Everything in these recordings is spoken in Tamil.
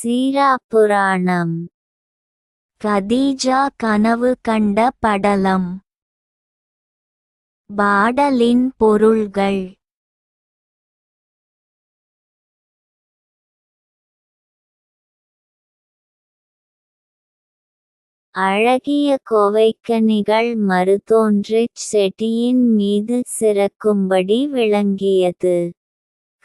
சீராப்புராணம். கதீஜா கனவு கண்ட படலம். பாடலின் பொருள்கள். அழகிய கோவைக்கனிகள் மறுதோன்றிச் செடியின் மீது சிறக்கும்படி விளங்கியது.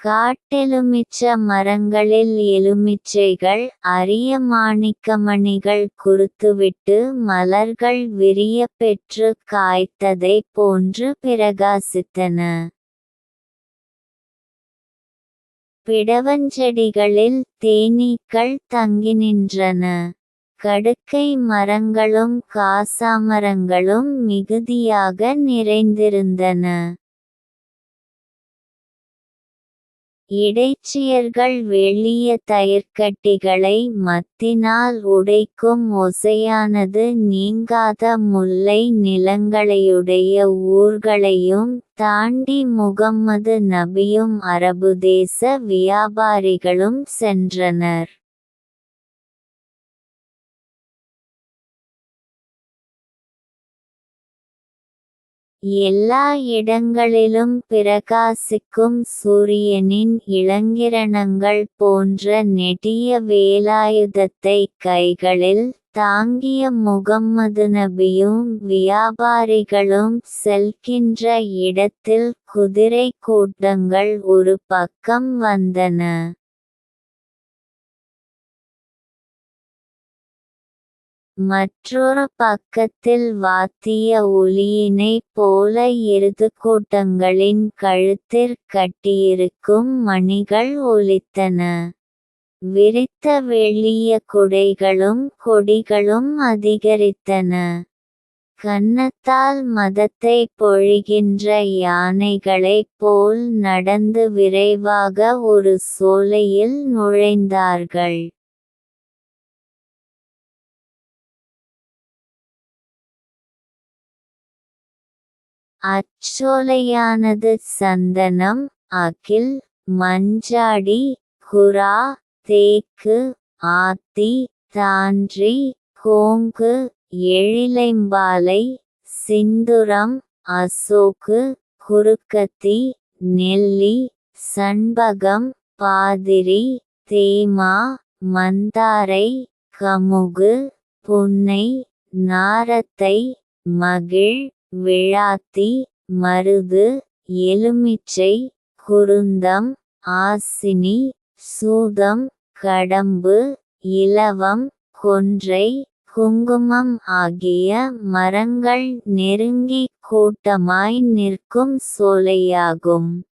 காட்டெலுமிச்ச மரங்களில் எலுமிச்சைகள் அரிய மாணிக்கமணிகள் குருத்துவிட்டு மலர்கள் விரியப் பெற்று காய்த்ததைப் போன்று பிரகாசித்தன. பிடவஞ்செடிகளில் தேனீக்கள் தங்கி நின்றன. கடுக்கை மரங்களும் காசாமரங்களும் மிகுதியாக நிறைந்திருந்தன. இடைச்சியர்கள் வெளிய தயிர்க்கட்டிகளை மத்தினால் உடைக்கும் ஒசையானது நீங்காத முல்லை நிலங்களையுடைய ஊர்களையும் தாண்டி முகம்மது நபியும் அரபுதேச வியாபாரிகளும் சென்றனர். எல்லா இடங்களிலும் பிரகாசிக்கும் சூரியனின் இளங்கிரணங்கள் போன்ற நெடிய வேலாயுதத்தைக் கைகளில் தாங்கிய முகம்மது நபியும் வியாபாரிகளும் செல்கின்ற இடத்தில் குதிரை கூட்டங்கள் ஒரு பக்கம் வந்தன. மற்றொரு பக்கத்தில் வாத்திய ஒலியினைப் போல எருதுக்கூட்டங்களின் கழுத்திற் கட்டியிருக்கும் மணிகள் ஒலித்தன. விரித்த வெள்ளிய குடைகளும் கொடிகளும் அதிகரித்தன. கன்னத்தால் மதத்தைப் பொழிகின்ற யானைகளைப் போல் நடந்து விரைவாக ஒரு சோலையில் நுழைந்தார்கள். அச்சோலையானது சந்தனம், அகில், மஞ்சாடி, குரா, தேக்கு, ஆத்தி, தான்றி, கோங்கு, எழிலைம்பாலை, சிந்துரம், அசோக்கு, குருக்கத்தி, நெல்லி, சண்பகம், பாதிரி, தேமா, மந்தாரை, கமுகு, புன்னை, நாரத்தை, மகிழ், விழாத்தி, மருது, எலுமிச்சை, குருந்தம், ஆசினி, சூதம், கடம்பு, இலவம், கொன்றை, குங்குமம் ஆகிய மரங்கள் நெருங்கிக் கூட்டமாய் நிற்கும் சோலையாகும்.